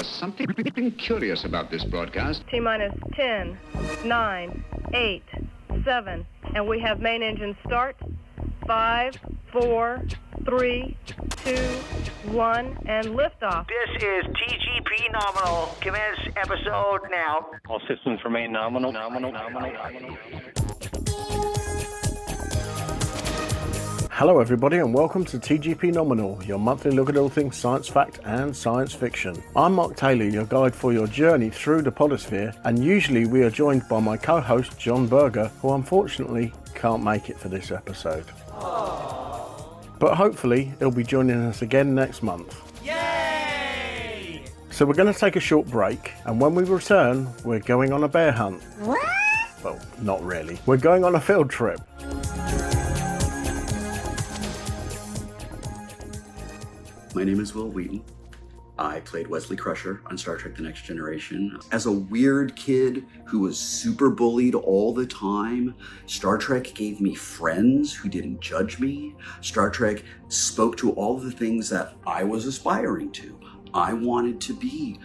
There's something curious about this broadcast. T-minus 10, 9, 8, 7, and we have main engine start. 5, 4, 3, 2, 1, and liftoff. This is Tgp Nominal. Commence episode now. All systems remain nominal. Hello everybody and welcome to TGP Nominal, your monthly look at all things science fact and science fiction. I'm Mark Taylor, your guide for your journey through the Podisphere, and usually we are joined by my co-host John Berger, who unfortunately can't make it for this episode. But hopefully he'll be joining us again next month. Yay! So we're going to take a short break, and when we return we're going on a bear hunt. What? Well, not really. We're going on a field trip. My name is Will Wheaton. I played Wesley Crusher on Star Trek The Next Generation. As a weird kid who was super bullied all the time, Star Trek gave me friends who didn't judge me. Star Trek spoke to all the things that I was aspiring to. I wanted to be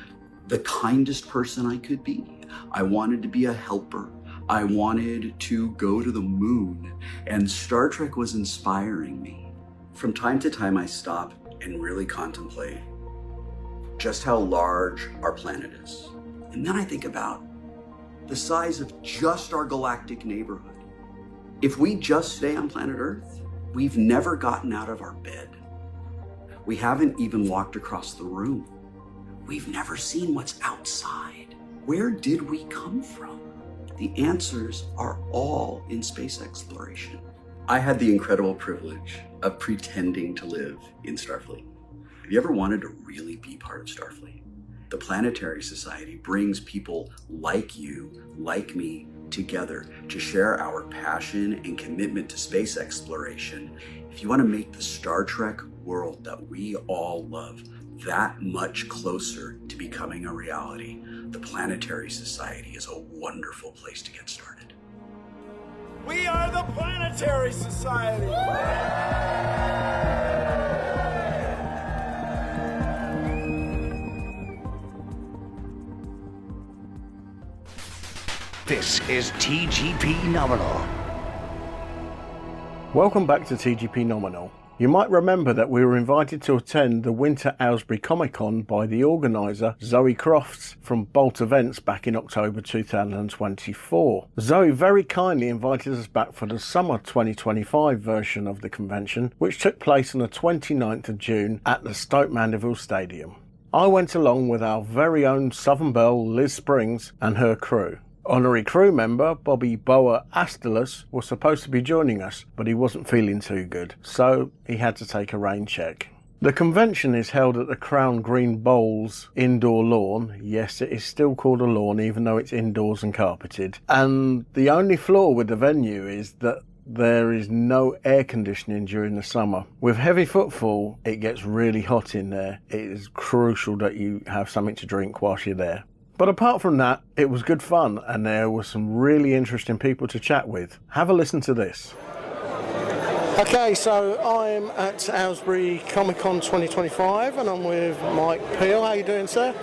the kindest person I could be. I wanted to be a helper. I wanted to go to the moon, and Star Trek was inspiring me. From time to time, I stop and really contemplate just how large our planet is. And then I think about the size of just our galactic neighborhood. If we just stay on planet Earth, we've never gotten out of our bed. We haven't even walked across the room. We've never seen what's outside. Where did we come from? The answers are all in space exploration. I had the incredible privilege of pretending to live in Starfleet. Have you ever wanted to really be part of Starfleet? The Planetary Society brings people like you, like me, together to share our passion and commitment to space exploration. If you want to make the Star Trek world that we all love that much closer to becoming a reality, the Planetary Society is a wonderful place to get started. We are the Planetary Society! This is Tgp Nominal. Welcome back to TGP Nominal. You might remember that we were invited to attend the winter Aylesbury Comic Con by the organiser Zoe Crofts from Bolt Events back in October 2024. Zoe very kindly invited us back for the summer 2025 version of the convention, which took place on the 29th of June at the Stoke Mandeville Stadium. I went along with our very own Southern Belle Liz Springs and her crew. Honorary crew member Bobby Boa Astalos was supposed to be joining us, but he wasn't feeling too good, so he had to take a rain check. The convention is held at the Crown Green Bowls indoor lawn. Yes, it is still called a lawn even though it's indoors and carpeted. And the only flaw with the venue is that there is no air conditioning during the summer. With heavy footfall, it gets really hot in there. It is crucial that you have something to drink whilst you're there. But apart from that, it was good fun and there were some really interesting people to chat with. Have a listen to this. Okay, so I'm at Aylesbury Comic Con 2025 and I'm with Mike Peel. How are you doing, sir?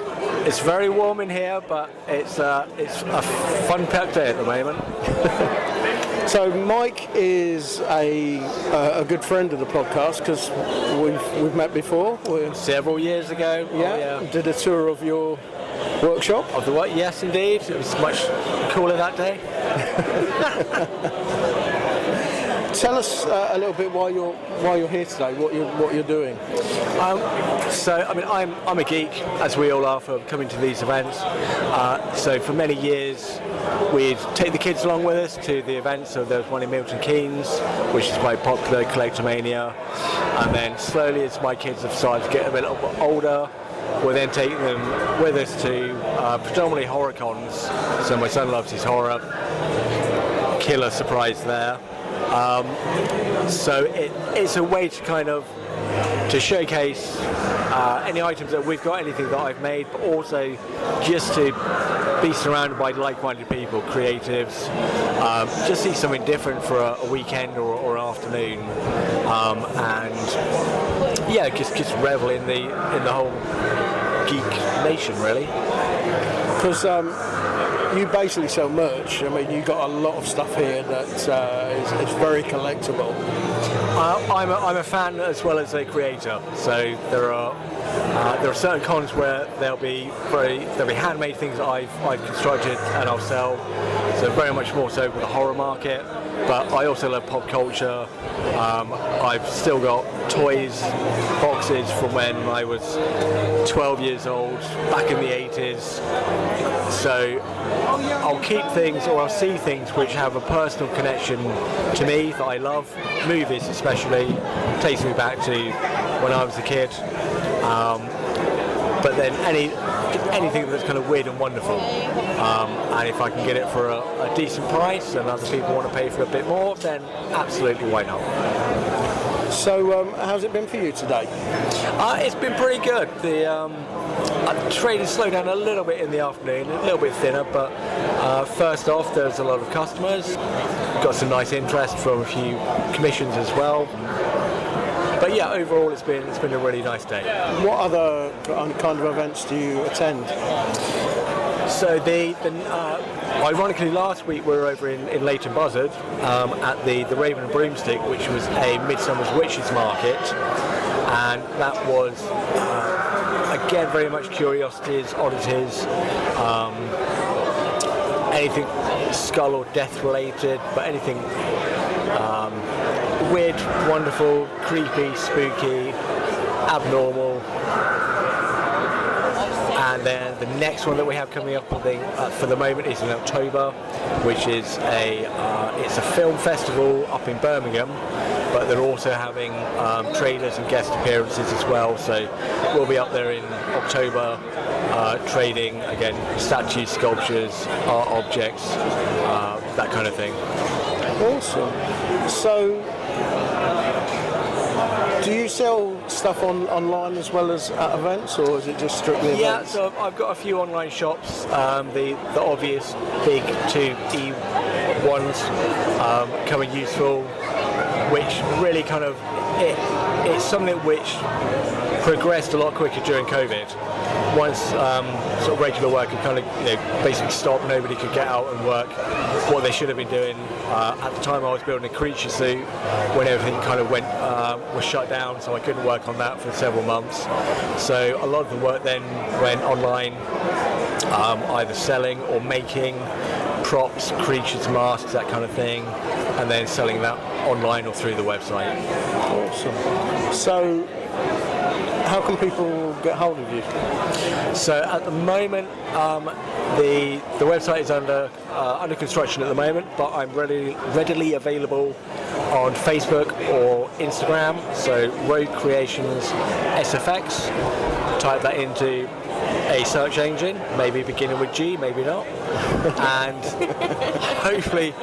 It's very warm in here, but it's a fun-packed day at the moment. So Mike is a good friend of the podcast because we've met before. Several years ago. Yeah, did a tour of your workshop. Of the what? Yes, indeed. It was much cooler that day. Tell us a little bit why you're here today. What you're doing. I'm a geek, as we all are, for coming to these events. So for many years, we'd take the kids along with us to the events. So there was one in Milton Keynes, which is quite popular, Collectomania. And then slowly, as my kids have started to get a little bit older, we're then taking them with us to predominantly horror cons. So my son loves his horror. Killer surprise there. So it's a way to kind of to showcase any items that we've got, anything that I've made, but also just to be surrounded by like-minded people, creatives, just see something different for a weekend or an afternoon, and yeah, just revel in the whole geek nation, really. Because you basically sell merch. I mean, you've got a lot of stuff here that is very collectible. I'm a fan as well as a creator. So there are certain cons where there'll be handmade things that I've constructed and I'll sell. So very much more so with the horror market. But I also love pop culture. I've still got toys, boxes from when I was 12 years old, back in the 80s. So I'll keep things, or I'll see things which have a personal connection to me that I love. Movies especially, takes me back to when I was a kid. But then anything that's kind of weird and wonderful. And if I can get it for a decent price and other people want to pay for a bit more, then absolutely, why not? So how's it been for you today? It's been pretty good. The trade has slowed down a little bit in the afternoon, a little bit thinner, but first off, there's a lot of customers. Got some nice interest from a few commissions as well. But yeah, overall it's been a really nice day. What other kind of events do you attend? So ironically last week we were over in Leighton Buzzard at the Raven and Broomstick, which was a Midsummer's Witches market, and that was again very much curiosities, oddities, anything skull or death related, but anything weird, wonderful, creepy, spooky, abnormal. And then the next one that we have coming up, I think, for the moment is in October, which is it's a film festival up in Birmingham, but they're also having trailers and guest appearances as well. So we'll be up there in October, trading again statues, sculptures, art objects, that kind of thing. Awesome. So, do you sell stuff online as well as at events, or is it just strictly events? Yeah, so I've got a few online shops. The obvious big 2E ones coming useful, which really kind of it's something which progressed a lot quicker during COVID. Once sort of regular work had kind of basically stopped, nobody could get out and work what they should have been doing. At the time I was building a creature suit when everything kind of was shut down, so I couldn't work on that for several months. So a lot of the work then went online, either selling or making props, creatures, masks, that kind of thing, and then selling that online or through the website. Awesome. So how can people get hold of you? So at the moment, the website is under construction at the moment, but I'm readily available on Facebook or Instagram. So Rogue Creations SFX. Type that into a search engine, maybe beginning with G, maybe not, and hopefully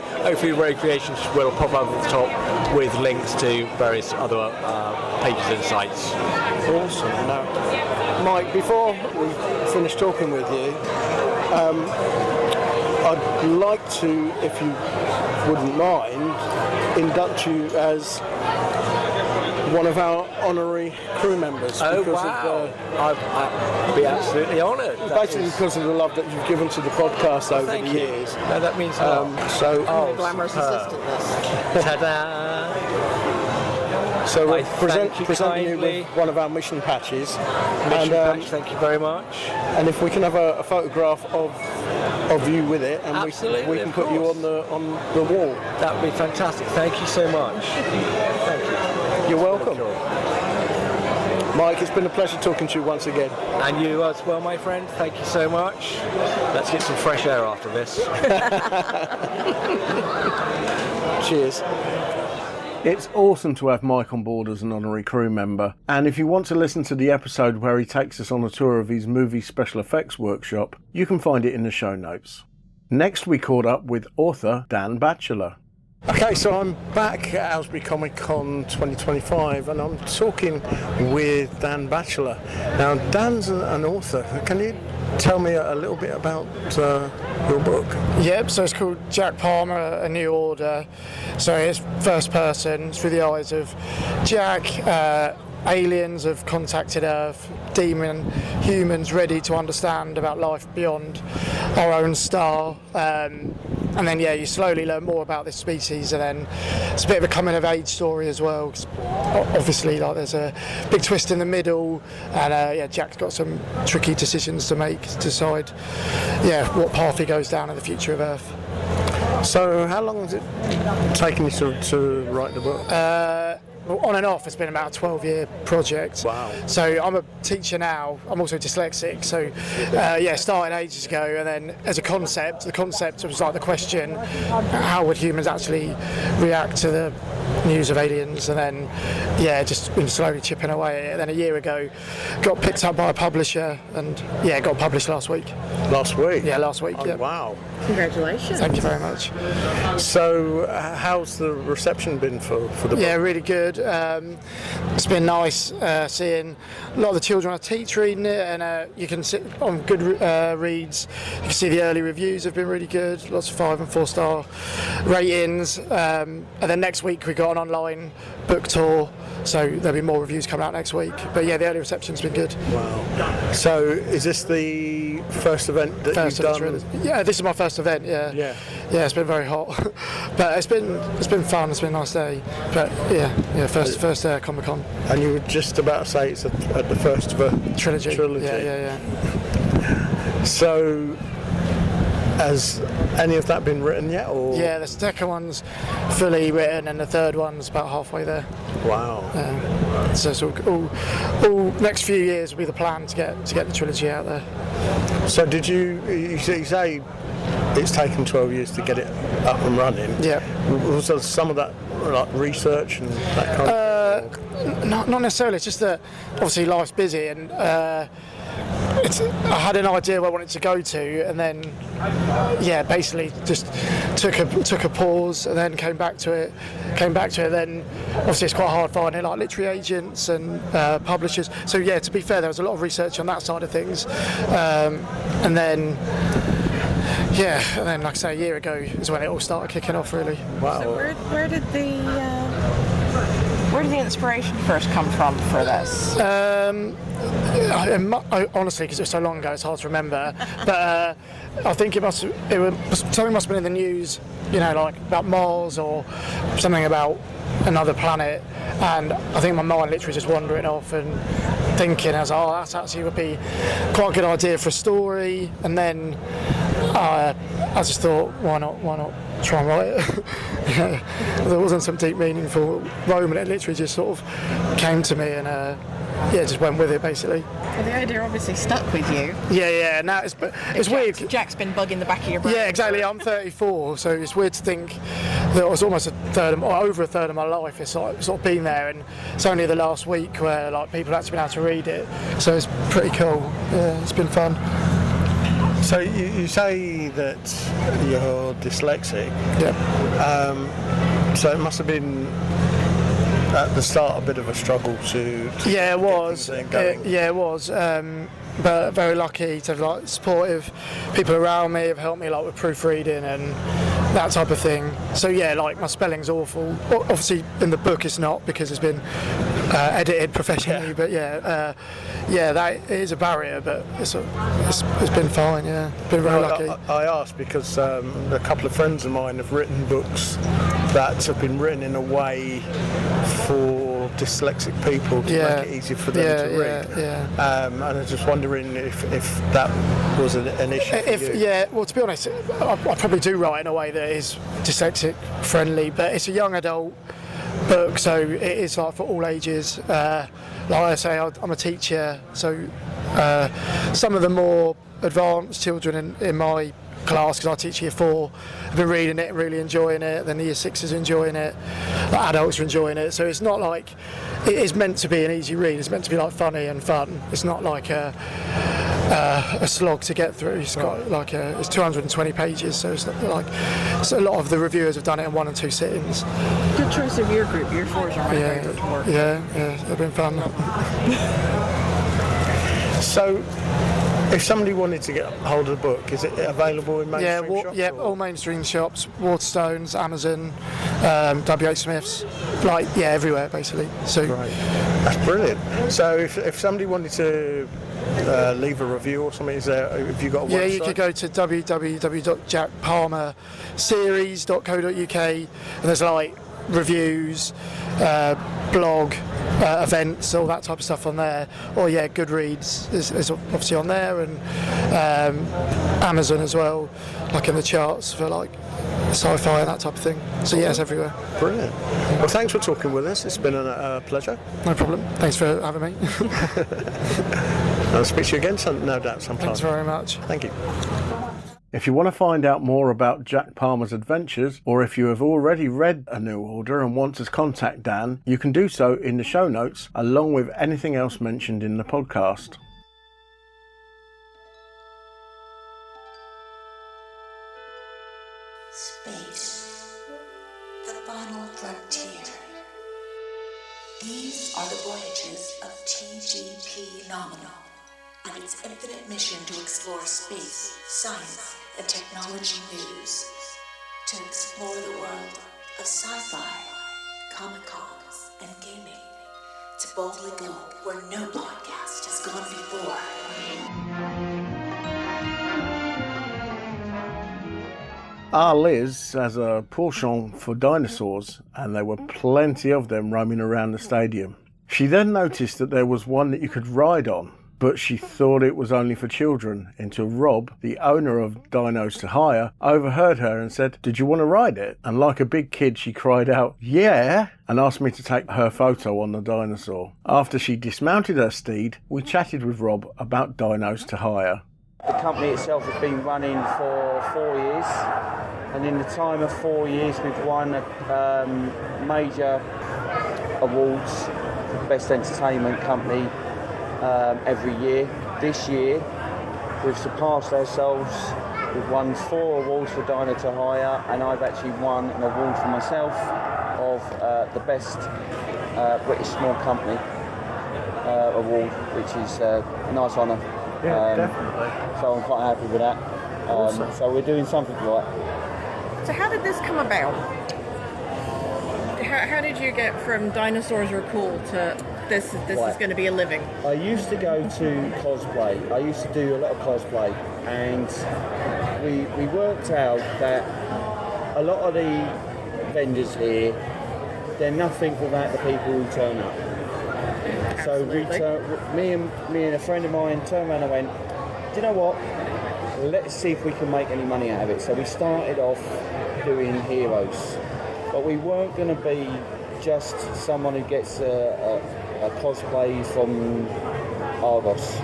Rogue Creations will pop up at the top with links to various other pages and sites. Awesome. Now, Mike, before we finish talking with you, I'd like to, if you wouldn't mind, induct you as one of our honorary crew members. Oh, wow. I'd be absolutely honoured. Basically because of the love that you've given to the podcast over the years. No, that means a lot. So, glamorous assistant this. Ta-da! So we're presenting you with one of our mission patches. Patch, thank you very much. And if we can have a photograph of you with it, and we can put you on the wall. That would be fantastic. Thank you so much. Thank you. You're welcome. Mike, it's been a pleasure talking to you once again. And you as well, my friend. Thank you so much. Let's get some fresh air after this. Cheers. It's awesome to have Mike on board as an honorary crew member, and if you want to listen to the episode where he takes us on a tour of his movie special effects workshop, you can find it in the show notes. Next we caught up with author Dan Batchelor. Okay, so I'm back at Aylesbury Comic Con 2025 and I'm talking with Dan Batchelor. Now, Dan's an author. Can you tell me a little bit about your book? Yep, so it's called Jack Palmer, A New Order. So it's first person, it's through the eyes of Jack, aliens have contacted Earth, deeming humans ready to understand about life beyond our own star. And then, you slowly learn more about this species, and then it's a bit of a coming-of-age story as well. 'Cause obviously, there's a big twist in the middle, and Jack's got some tricky decisions to make, to decide, what path he goes down in the future of Earth. So, how long has it taken you to write the book? On and off, it's been about a 12-year project. Wow. So I'm a teacher now. I'm also dyslexic. So, started ages ago. And then as a concept, the concept was like the question, how would humans actually react to the news of aliens? And then, just been slowly chipping away at it. And then a year ago, got picked up by a publisher and, got published last week. Last week? Yeah, last week. Oh, wow. Congratulations. Thank you very much. So, how's the reception been for the book? Yeah, really good. It's been nice seeing a lot of the children I teach reading it, and you can sit on good reads. You can see the early reviews have been really good, lots of 5 and 4 star ratings. And then next week we got an online book tour, so there'll be more reviews coming out next week. But the early reception's been good. Wow. So is this the first event that you've done? Yeah, this is my first event. Yeah, it's been very hot, but it's been fun. It's been a nice day. But first Comic Con. And you were just about to say it's at the first of a trilogy. Yeah. So, has any of that been written yet? Or? Yeah, the second one's fully written, and the third one's about halfway there. Wow. So it's all next few years will be the plan to get the trilogy out there. So did you say it's taken 12 years to get it up and running? Yeah. Was there some of that like research and that kind of thing? Not necessarily. It's just that obviously life's busy, and I had an idea where I wanted to go to, and then basically just took a pause and then came back to it. Then obviously it's quite hard finding like literary agents and publishers. So to be fair, there was a lot of research on that side of things, and then like I say, a year ago is when it all started kicking off, really. Wow. So where did the inspiration first come from for this? Honestly, because it was so long ago, it's hard to remember. But I think something must have been in the news, like about Mars or something about another planet. And I think my mind literally just wandering off and thinking, I was like, that actually would be quite a good idea for a story. And then I just thought, why not try and write it? There wasn't some deep meaningful moment. It literally just sort of came to me, and just went with it basically. Well, the idea obviously stuck with you. Yeah. Now it's weird. Jack's been bugging the back of your brain. Yeah, exactly. I'm 34, so it's weird to think that it was almost over a third of my life. It's sort of been there, and it's only the last week where like people have actually been able to read it. So it's pretty cool. Yeah, it's been fun. So you say that you're dyslexic. Yeah. So it must have been at the start a bit of a struggle to it was. It was. But very lucky to have like supportive people around me, have helped me like with proofreading and that type of thing. So like my spelling's awful. Obviously in the book it's not, because it's been edited professionally. But that is a barrier. But it's been fine. Yeah, been very lucky. I asked because a couple of friends of mine have written books that have been written in a way for dyslexic people to make it easier for them to read. And I was just wondering if that was an issue for you. Well, to be honest, I probably do write in a way that is dyslexic friendly, but it's a young adult book, so it is like for all ages. Like I say, I'm a teacher, so some of the more advanced children in my class, because I teach year 4, have been reading it, really enjoying it. Then the year 6s are enjoying it, the adults are enjoying it. So it's not like it is meant to be an easy read. It's meant to be like funny and fun. It's not like a slog to get through. It's got like it's 220 pages, so it's not like a lot of the reviewers have done it in 1 and 2 sittings. Good choice of year group. Year 4s are my favourite to work. Yeah, they've been fun. So If somebody wanted to get hold of the book, is it available in mainstream shops? Yeah, all mainstream shops, Waterstones, Amazon, WH Smith's, everywhere basically. So Great. That's brilliant. So if somebody wanted to leave a review or something, have you got a website? Yeah, you could go to www.jackpalmerseries.co.uk and there's reviews, blog, events, all that type of stuff on there. Or Goodreads is obviously on there, and Amazon as well, in the charts for sci-fi and that type of thing. So it's everywhere. Brilliant. Well, thanks for talking with us. It's been a pleasure. No problem. Thanks for having me. I'll speak to you again, no doubt, sometime. Thanks very much. Thank you. If you want to find out more about Jack Palmer's adventures, or if you have already read A New Order and want to contact Dan, you can do so in the show notes, along with anything else mentioned in the podcast. Space, the final frontier. These are the voyages of Tgp Nominal and its infinite mission to explore space, science, and technology news, to explore the world of sci-fi, comic-cons, and gaming, to boldly go where no podcast has gone before. Our Liz has a penchant for dinosaurs, and there were plenty of them roaming around the stadium. She then noticed that there was one that you could ride on, but she thought it was only for children, until Rob, the owner of Dinos to Hire, overheard her and said, "Did you want to ride it?" And like a big kid, she cried out, "Yeah!" and asked me to take her photo on the dinosaur. After she dismounted her steed, we chatted with Rob about Dinos to Hire. The company itself has been running for 4 years, and in the time of 4 years we've won major awards for Best Entertainment Company every year. This year we've surpassed ourselves. We've won 4 awards for Dino to Hire, and I've actually won an award for myself of the Best British Small Company award, which is a nice honour. Yeah, definitely. So I'm quite happy with that. Awesome. So we're doing something right. So how did this come about? How did you get from dinosaurs are cool to this is going to be a living? I used to go to cosplay. I used to do a lot of cosplay, and we worked out that a lot of the vendors here, they're nothing without the people who turn up. Absolutely. So me and a friend of mine turned around and went, "Do you know what? Let's see if we can make any money out of it." So we started off doing heroes, but we weren't going to be just someone who gets a cosplay from Argos.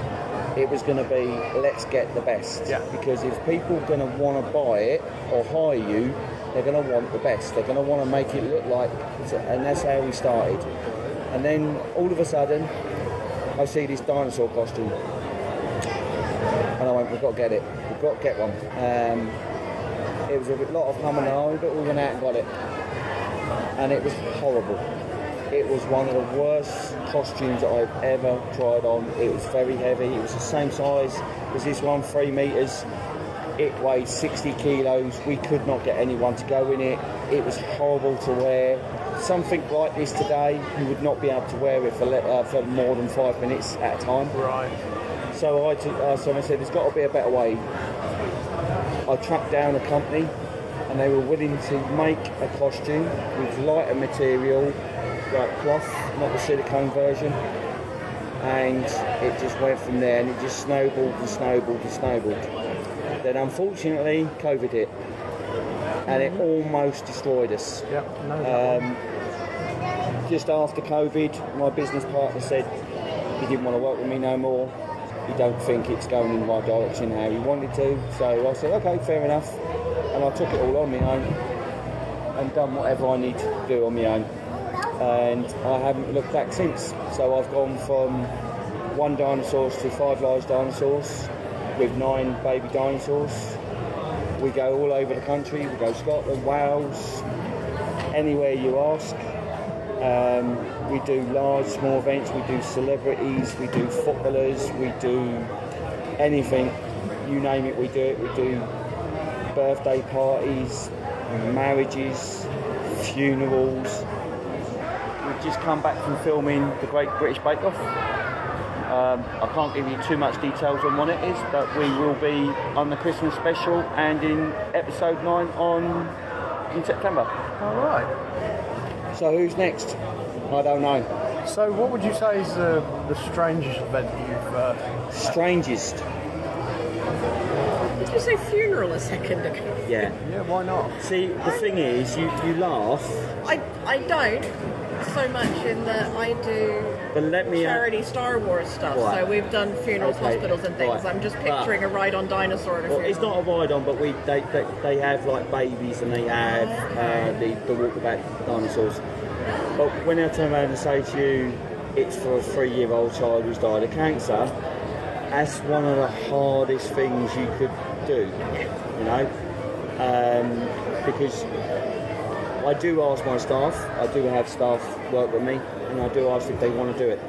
It was going to be, let's get the best. Yeah. Because if people are going to want to buy it or hire you, they're going to want the best. They're going to want to make it look like, and that's how we started. And then all of a sudden, I see this dinosaur costume, and I went, "We've got to get it. We've got to get one." It was a lot of humming and ahhing, but we went out and got it, and it was horrible. It was one of the worst costumes that I've ever tried on. It was very heavy. It was the same size as this one, 3 meters. It weighed 60 kilos. We could not get anyone to go in it. It was horrible to wear. Something like this today, you would not be able to wear it for more than 5 minutes at a time. Right. So I said, there's got to be a better way. I tracked down a company, and they were willing to make a costume with lighter material, like cloth, not the silicone version. And it just went from there, and it just snowballed and snowballed and snowballed. Then unfortunately, COVID hit, and it almost destroyed us. Yeah, just after COVID, my business partner said he didn't want to work with me no more. He don't think it's going in the right direction how he wanted to. So I said, okay, fair enough. And I took it all on my own and done whatever I need to do on my own. And I haven't looked back since. So I've gone from 1 dinosaur to 5 large dinosaurs with 9 baby dinosaurs. We go all over the country. We go Scotland, Wales, anywhere you ask. We do large, small events. We do celebrities. We do footballers. We do anything, you name it, we do it. We do birthday parties, marriages, funerals. We've just come back from filming The Great British Bake Off. I can't give you too much details on what it is, but we will be on the Christmas special and in episode 9 in September. All right. So who's next? I don't know. So what would you say is the strangest event you've... Strangest? Did you say funeral a second ago? Yeah. Yeah, why not? See, the thing is, you laugh. I don't so much in that I do charity Star Wars stuff. Right. So we've done funerals, hospitals and things. Right. I'm just picturing a ride on Dinosaur at a funeral. It's not a ride on, but they have like babies and they have the walkabout dinosaurs. But when I turn around and say to you, it's for a 3-year-old child who's died of cancer, that's one of the hardest things you could do, you know, because I do ask my staff, I do have staff work with me, and I do ask if they want to do it.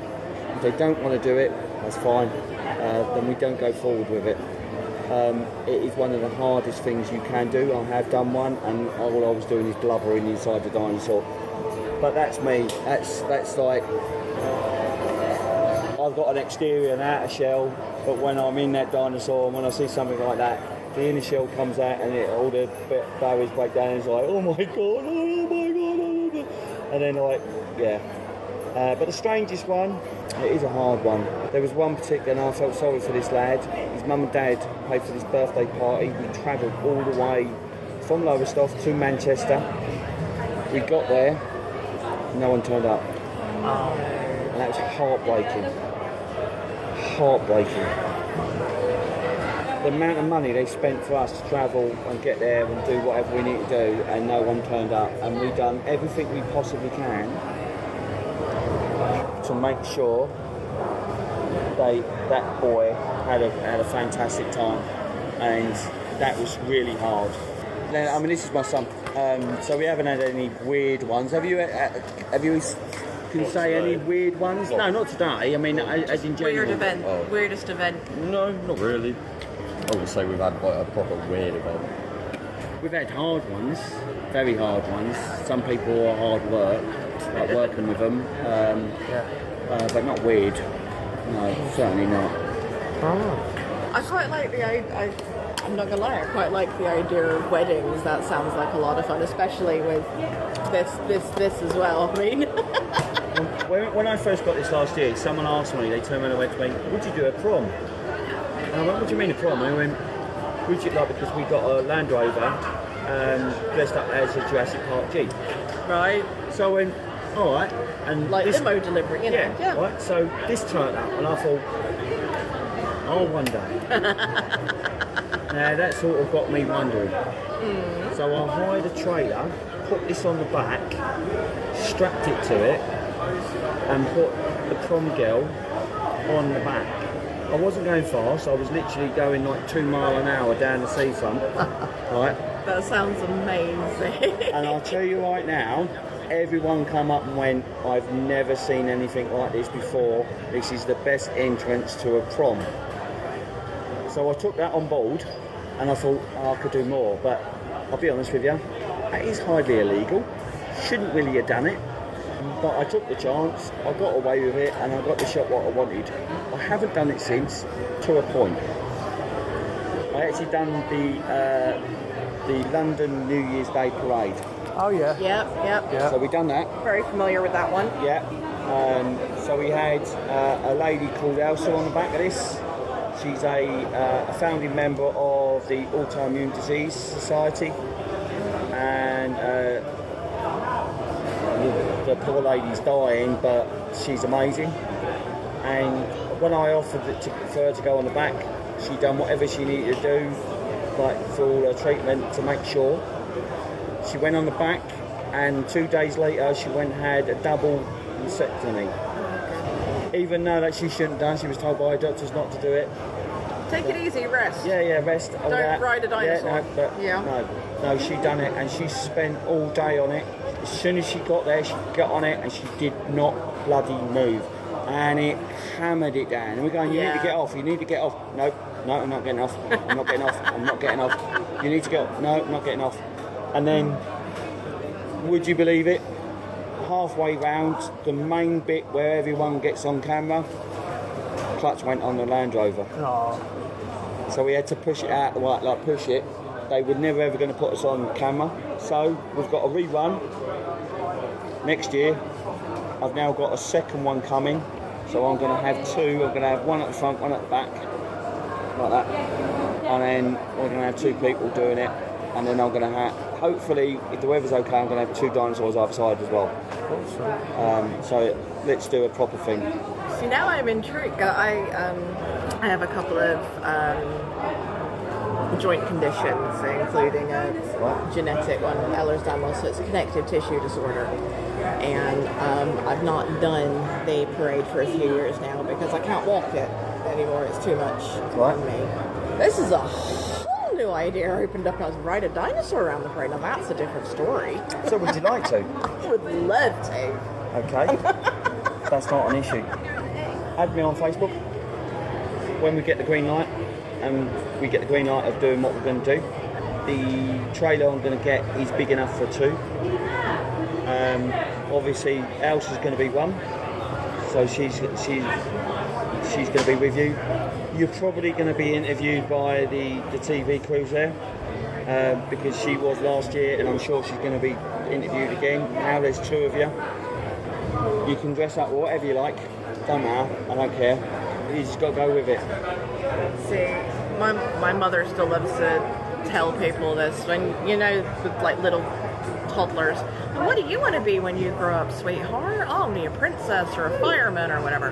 If they don't want to do it, that's fine, then we don't go forward with it. It is one of the hardest things you can do. I have done one, and all I was doing is blubbering inside the dinosaur. But that's me. That's like, I've got an exterior and outer shell, but when I'm in that dinosaur and when I see something like that, the inner shell comes out and all the barriers break down and it's like, oh my god, oh my god, oh my god. And then like, yeah. But the strangest one, it is a hard one. There was one particular, and I felt sorry for this lad. His mum and dad paid for this birthday party. We travelled all the way from Lowestoft to Manchester. We got there. No one turned up. And that was heartbreaking. Heartbreaking. The amount of money they spent for us to travel and get there and do whatever we need to do, and no one turned up. And we've done everything we possibly can to make sure that boy had a fantastic time. And that was really hard. Now, I mean, this is my son. So we haven't had any weird ones. Have you? Can you say any weird ones? No, not today. I mean, as in general. Weird event. Weirdest event. No, not really. I would say we've had quite a proper weird event. We've had hard ones, very hard ones. Some people are hard work, like working with them. But not weird. No, certainly not. I quite like I'm not gonna lie, I quite like the idea of weddings. That sounds like a lot of fun, especially with this as well. I mean, when I first got this last year, someone asked me. They turned around and went to me, "Would you do a prom?" And I went, "What do you mean a prom?" And I went, "Would you like because we got a Land Rover dressed up as a Jurassic Park Jeep?" Right. So I went, "All right." And like limo delivery, you know. Yeah. Right. So this turned up, and I thought, "Oh, one day." Now that sort of got me wondering. So I hired a trailer, put this on the back, strapped it to it, and put the prom girl on the back. I wasn't going fast, I was literally going like 2 miles an hour down the seafront. Right? That sounds amazing. And I'll tell you right now, everyone come up and went, "I've never seen anything like this before. This is the best entrance to a prom." So I took that on board and I thought, I could do more, but I'll be honest with you, that is highly illegal. Shouldn't really have done it, but I took the chance, I got away with it, and I got the shot what I wanted. I haven't done it since, to a point. I actually done the London New Year's Day parade. Oh yeah. Yep. So we done that. Very familiar with that one. Yeah. So we had a lady called Elsa on the back of this. She's a founding member of the Autoimmune Disease Society, and the poor lady's dying, but she's amazing. And when I offered for her to go on the back, she done whatever she needed to do, like for all her treatment to make sure. She went on the back, and 2 days later, she went and had a double mastectomy. Even though that she shouldn't have done, she was told by her doctors not to do it. Take it easy, rest. Yeah, rest. Don't ride a dinosaur. No, she done it, and she spent all day on it. As soon as she got there, she got on it, and she did not bloody move. And it hammered it down. And we're going, you need to get off, you need to get off. Nope, No, I'm not getting off. I'm not getting off. I'm not getting off. You need to go. No, I'm not getting off. And then, would you believe it? Halfway round, the main bit where everyone gets on camera, clutch went on the Land Rover. Oh. So we had to push it out, like push it. They were never ever going to put us on camera. So we've got a rerun next year. I've now got a second one coming. So I'm going to have two. I'm going to have one at the front, one at the back, like that. And then we're going to have two people doing it. And then I'm going to have, hopefully, if the weather's okay, I'm going to have two dinosaurs either side as well. So let's do a proper thing. See, now I'm intrigued. I have a couple of joint conditions, including a genetic one, Ehlers-Danlos, so it's a connective tissue disorder. And I've not done the parade for a few years now because I can't walk it anymore. It's too much for me. This is a whole new idea opened up. I was ride a dinosaur around the parade. Now that's a different story. So would you like to? I would love to. Okay. That's not an issue. Add me on Facebook when we get the green light, and we get the green light of doing what we're going to do. The trailer I'm going to get is big enough for two. Obviously, Elsa's going to be one, so she's going to be with you. You're probably going to be interviewed by the TV crews there, because she was last year, and I'm sure she's going to be interviewed again. Now there's two of you. You can dress up whatever you like. Don't matter. I don't care. You just got to go with it. See, my mother still loves to tell people this when, with like little toddlers. What do you want to be when you grow up, sweetheart? Oh, be a princess or a fireman or whatever.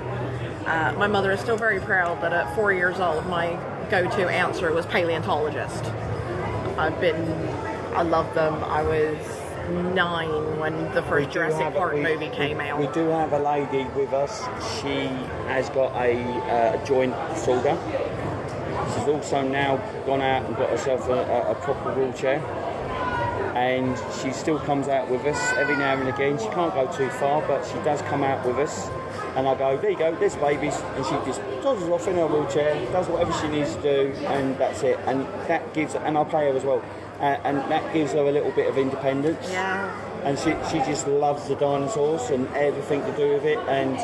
My mother is still very proud that at 4 years old, my go-to answer was paleontologist. I love them. I was 9 when the first Jurassic Park movie came out. We do have a lady with us. She has got a joint disorder. She's also now gone out and got herself a proper wheelchair. And she still comes out with us every now and again. She can't go too far, but she does come out with us. And I go, there you go, there's babies. And she just toddles off in her wheelchair, does whatever she needs to do, and that's it. And that gives, and I play her as well. And that gives her a little bit of independence. Yeah. And she just loves the dinosaurs and everything to do with it. And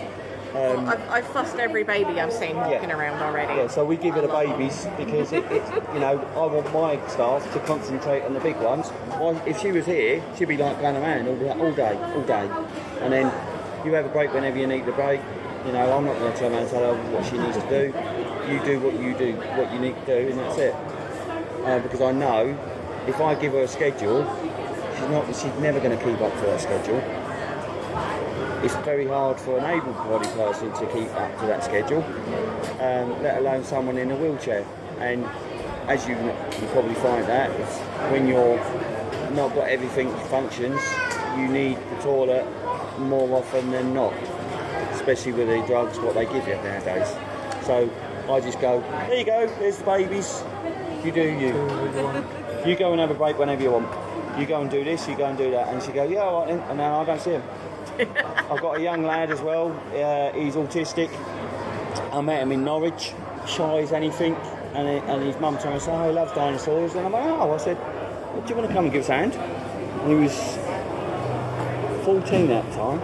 I've fussed every baby I've seen walking around already. Yeah, so we give her the babies because it's I want my staff to concentrate on the big ones. Well, if she was here, she'd be like going around all day. And then you have a break whenever you need the break. I'm not going to turn around and tell her what she needs to do. You do what you need to do, and that's it. Because I know if I give her a schedule, she's never going to keep up to that schedule. It's very hard for an able-bodied person to keep up to that schedule, let alone someone in a wheelchair. And as you probably find out, it's when you're not got everything functions, you need the toilet more often than not, especially with the drugs, what they give you nowadays. So I just go, there you go, there's the babies, you do you. You go and have a break whenever you want. You go and do this, you go and do that. And she goes, yeah, all right then. And now I don't see him. I've got a young lad as well, he's autistic. I met him in Norwich, shy as anything, and his mum told me, oh, he loves dinosaurs. And I'm like, oh, I said, well, do you want to come and give us a hand? And he was 14 at the time.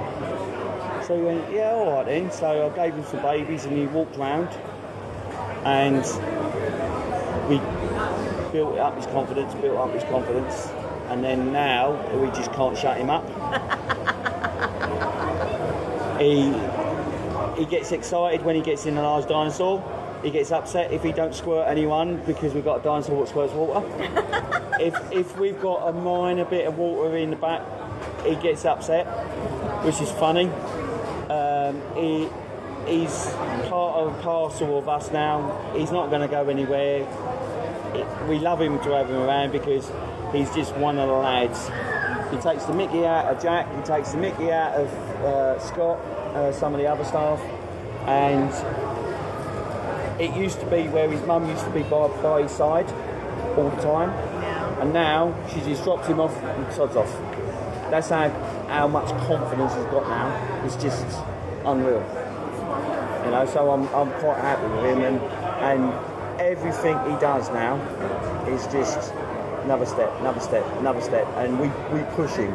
So he went, yeah, all right then. So I gave him some babies and he walked round, and we built up his confidence, and then now we just can't shut him up. He gets excited when he gets in a large dinosaur. He gets upset if he don't squirt anyone because we've got a dinosaur that squirts water. if we've got a minor bit of water in the back, he gets upset, which is funny. He's part of a parcel of us now. He's not going to go anywhere. We love him to have him around because he's just one of the lads. He takes the mickey out of Jack, he takes the mickey out of Scott, some of the other staff, and it used to be where his mum used to be by his side all the time, and now she just drops him off and sods off. That's how much confidence he's got now. It's just unreal. So I'm quite happy with him, and everything he does now is just another step, and we push him.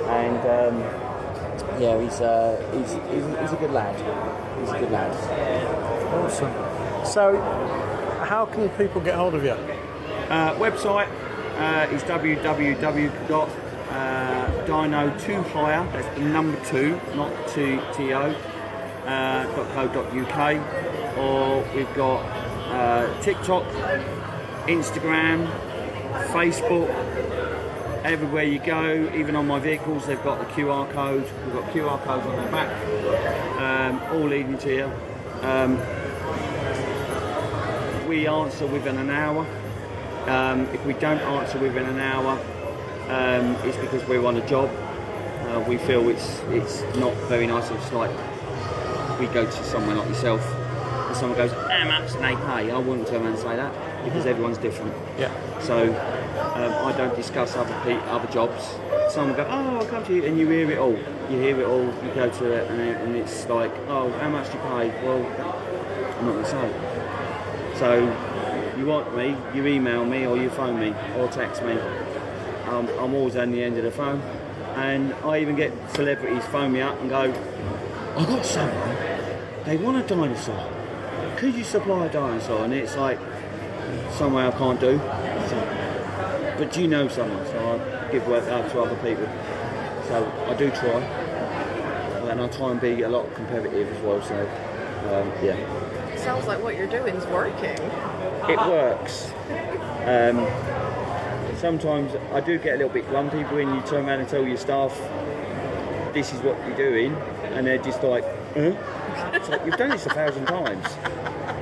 And yeah, he's a good lad. He's a good lad. Awesome. So, how can people get hold of you? Website is www.dino2hire, that's the number 2, not TO, .co.uk, or we've got TikTok, Instagram, Facebook, everywhere you go, even on my vehicles they've got the QR code, we've got QR codes on their back, all leading to you. We answer within an hour. If we don't answer within an hour, it's because we're on a job. We feel it's not very nice. It's like we go to someone like yourself and someone goes, how much can they pay? I wouldn't turn around and say that because everyone's different. Yeah. So I don't discuss other jobs. Someone will go, oh, I'll come to you, and you hear it all. You go to it, and it's like, oh, how much do you pay? Well, I'm not going to say. So you want me, you email me, or you phone me, or text me. I'm always on the end of the phone, and I even get celebrities phone me up and go, I've got someone, they want a dinosaur. Could you supply a dinosaur? And it's like, somewhere I can't do. So, but do you know someone? So I give work out to other people. So I do try, and I try and be a lot competitive as well. So yeah. Sounds like what you're doing is working. It works. Sometimes I do get a little bit grumpy when you turn around and tell your staff this is what you're doing, and they're just like, It's like, you've done this 1,000 times.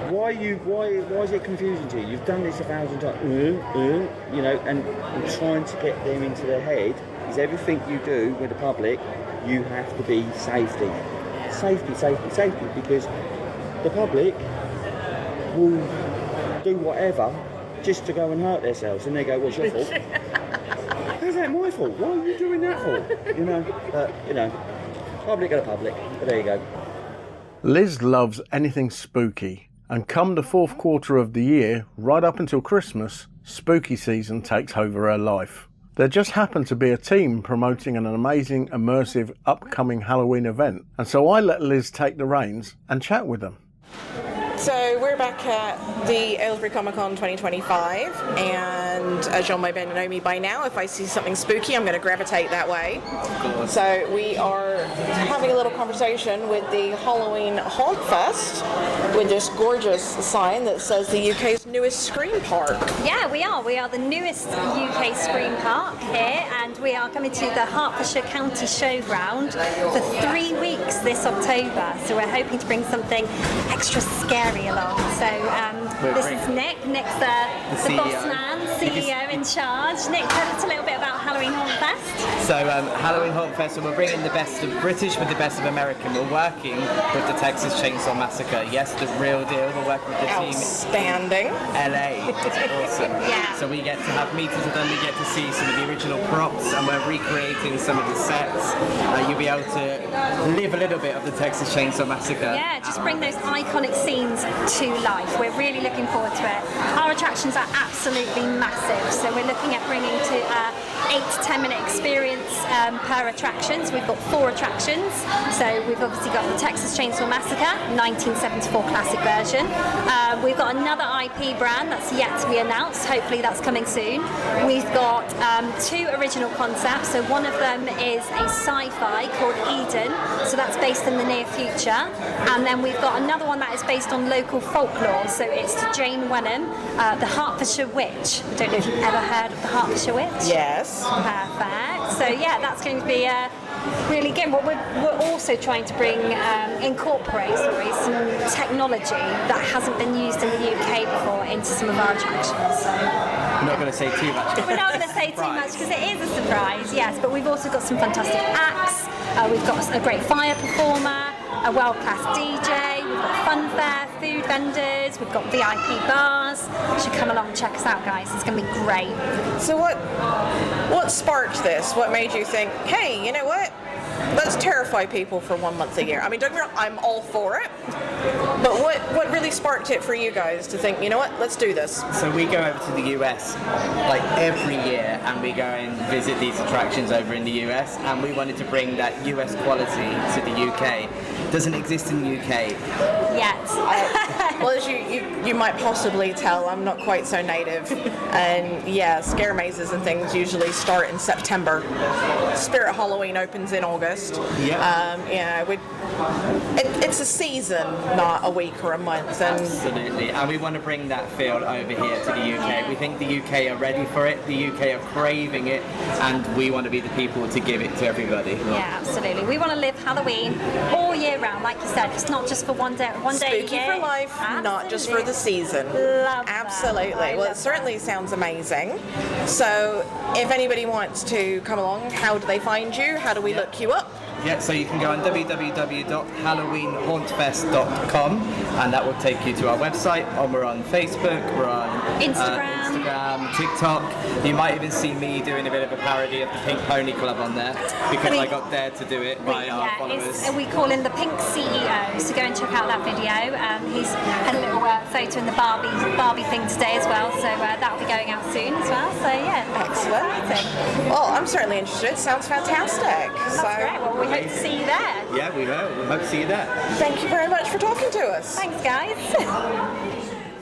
Why is it confusing to you? You've done this 1,000 times. You know, and I'm trying to get them into their head is everything you do with the public, you have to be safety. Safety, because the public will do whatever just to go and hurt themselves, and they go, what's your fault? How's that my fault? What are you doing that for? You know, public are the public, but there you go. Liz loves anything spooky, and come the fourth quarter of the year, right up until Christmas, spooky season takes over her life. There just happened to be a team promoting an amazing, immersive, upcoming Halloween event, and so I let Liz take the reins and chat with them. So we're back at the Aylesbury Summer Comic Con 2025, and as y'all may know me by now, if I see something spooky, I'm going to gravitate that way. So we are having a little conversation with the Halloween Haunt Fest with this gorgeous sign that says the UK's newest Scream Park. Yeah, we are. We are the newest UK Scream Park here, and we are coming to the Hertfordshire County Showground for 3 weeks this October. So we're hoping to bring something extra scary along. So this is Nick. Nick's the boss man, CEO in charge. Nick, tell us a little bit about Halloween Haunt Fest. So Halloween Haunt Fest, so we're bringing the best of British with the best of American. We're working with the Texas Chainsaw Massacre. Yes, the real deal. We're working with the team. Outstanding. LA. It's awesome. Yeah. So we get to have meetings with them. We get to see some of the original props, and we're recreating some of the sets. You'll be able to live a little bit of the Texas Chainsaw Massacre. Yeah, just bring those iconic scenes to life. We're really looking forward to it. Our attractions are absolutely massive, so we're looking at bringing to 8 to 10 minute experience per attraction. So we've got 4 attractions. So we've obviously got the Texas Chainsaw Massacre, 1974 classic version. We've got another IP brand that's yet to be announced. Hopefully that's coming soon. We've got 2 original concepts. So one of them is a sci-fi called Eden. So that's based in the near future. And then we've got another one that is based on local folklore. So it's Jane Wenham, the Hertfordshire Witch. I don't know if you've ever heard of the Hertfordshire Witch. Yes. Perfect. So yeah, that's going to be really good. What we're also trying to incorporate some technology that hasn't been used in the UK before into some of our attractions. So I'm not going to say too much. We're not going to say too much because it is a surprise, yes. But we've also got some fantastic acts. We've got a great fire performer, a world-class DJ, we've got fun fair, food vendors, we've got VIP bars. You should come along and check us out, guys. It's going to be great. So what sparked this? What made you think, hey, you know what? let's terrify people for 1 month a year. I mean, don't get me wrong, I'm all for it. But what really sparked it for you guys to think, you know what, let's do this? So we go over to the US like every year, and we go and visit these attractions over in the US, and we wanted to bring that US quality to the UK. Doesn't exist in the UK yet. Well, as you might possibly tell, I'm not quite so native, and yeah, scare mazes and things usually start in September. Spirit Halloween opens in August. It's a season, not a week or a month. And absolutely, and we want to bring that feel over here to the UK. We think the UK are ready for it, the UK are craving it, and we want to be the people to give it to everybody. Yeah, absolutely. We want to live Halloween all year round, like you said. It's not just for one day a Spooky year. for life, not just for the season. Love absolutely. That. Well, it certainly sounds amazing. So, if anybody wants to come along, how do they find you? How do we look you up? Yeah, so you can go on www.halloweenhauntfest.com, and that will take you to our website. And we're on Facebook, we're on Instagram, TikTok. You might even see me doing a bit of a parody of the Pink Pony Club on there, because I got dared to do it by our followers. We call him the Pink CEO, so go and check out that video. He's had a little photo in the Barbie thing today as well, so that will be going out soon as well. So yeah, excellent. Well, I'm certainly interested. Sounds fantastic. That's great. Well, we hope to see you there. Yeah, we will. We hope to see you there. Thank you very much for talking to us. Thanks, guys.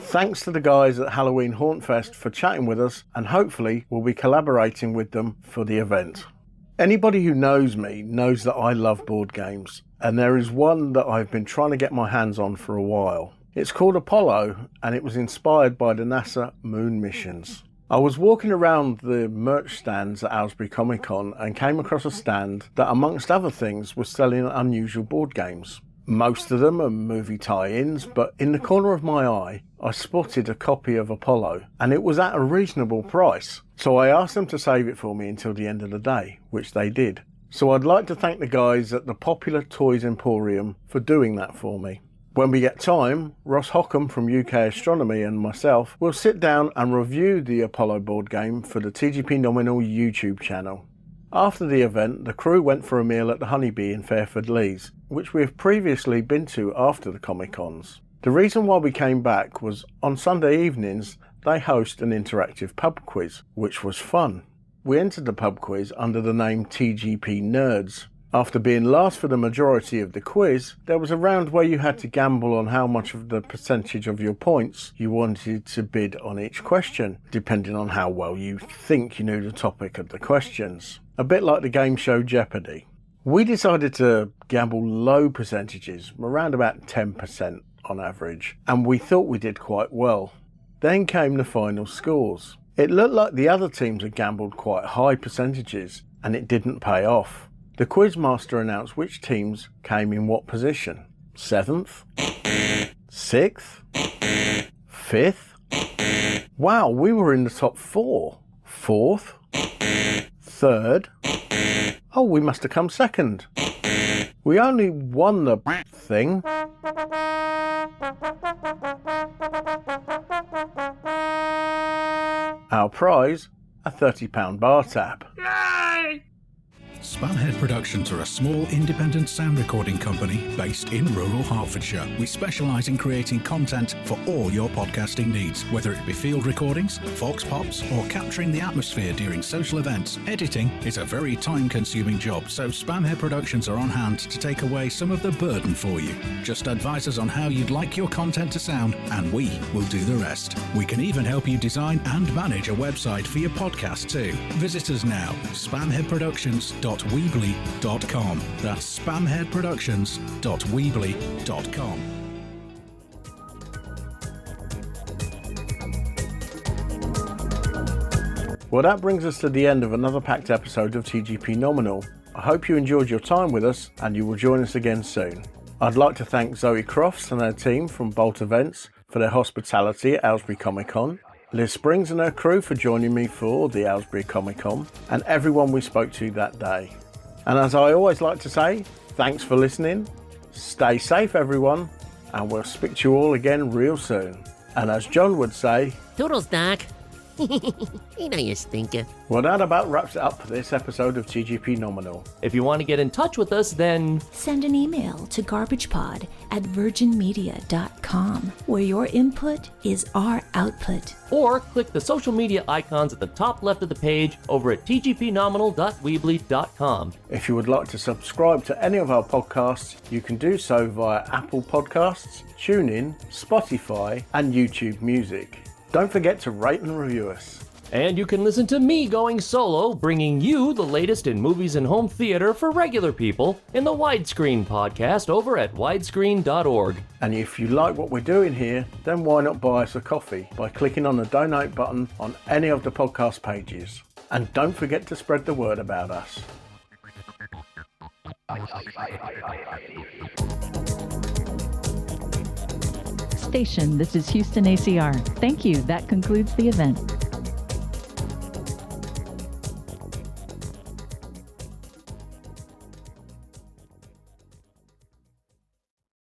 Thanks to the guys at Halloween Hauntfest for chatting with us, and hopefully we'll be collaborating with them for the event. Anybody who knows me knows that I love board games, and there is one that I've been trying to get my hands on for a while. It's called Apollo, and it was inspired by the NASA moon missions. I was walking around the merch stands at Aylesbury Comic Con and came across a stand that, amongst other things, was selling unusual board games. Most of them are movie tie-ins, but in the corner of my eye, I spotted a copy of Apollo, and it was at a reasonable price. So I asked them to save it for me until the end of the day, which they did. So I'd like to thank the guys at the Popular Toys Emporium for doing that for me. When we get time, Ross Hockham from UK Astronomy and myself will sit down and review the Apollo board game for the TGP Nominal YouTube channel. After the event, the crew went for a meal at the Honeybee in Fairford Leys, which we have previously been to after the Comic Cons. The reason why we came back was on Sunday evenings they host an interactive pub quiz, which was fun. We entered the pub quiz under the name TGP Nerds. After being last for the majority of the quiz, there was a round where you had to gamble on how much of the percentage of your points you wanted to bid on each question, depending on how well you think you knew the topic of the questions. A bit like the game show Jeopardy. We decided to gamble low percentages, around about 10% on average, and we thought we did quite well. Then came the final scores. It looked like the other teams had gambled quite high percentages, and it didn't pay off. The quizmaster announced which teams came in what position. 7th? 6th? 5th? Wow, we were in the top 4. 4th? 3rd? Oh, we must have come 2nd. We only won the thing. Our prize, a £30 bar tab. Yay! Spamhead Productions are a small independent sound recording company based in rural Hertfordshire. We specialise in creating content for all your podcasting needs, whether it be field recordings, vox pops, or capturing the atmosphere during social events. Editing is a very time-consuming job, so Spamhead Productions are on hand to take away some of the burden for you. Just advise us on how you'd like your content to sound, and we will do the rest. We can even help you design and manage a website for your podcast too. Visit us now, spamheadproductions.weebly.com. That's spamheadproductions.weebly.com. Well, that brings us to the end of another packed episode of TGP Nominal. I hope you enjoyed your time with us and you will join us again soon. I'd like to thank Zoe Crofts and her team from Bolt Events for their hospitality at Aylesbury Comic Con, Liz Springs and her crew for joining me for the Aylesbury Comic Con, and everyone we spoke to that day. And as I always like to say, thanks for listening, stay safe everyone, and we'll speak to you all again real soon. And as John would say, Toodles, Doc. You know you stinker. Well, that about wraps it up for this episode of TGP Nominal. If you want to get in touch with us, then send an email to garbagepod@virginmedia.com, where your input is our output. Or click the social media icons at the top left of the page over at tgpnominal.weebly.com. If you would like to subscribe to any of our podcasts, you can do so via Apple Podcasts, TuneIn, Spotify, and YouTube Music. Don't forget to rate and review us. And you can listen to me going solo, bringing you the latest in movies and home theater for regular people in the Widescreen podcast over at widescreen.org. And if you like what we're doing here, then why not buy us a coffee by clicking on the donate button on any of the podcast pages. And don't forget to spread the word about us. Station, this is Houston ACR. Thank you. That concludes the event.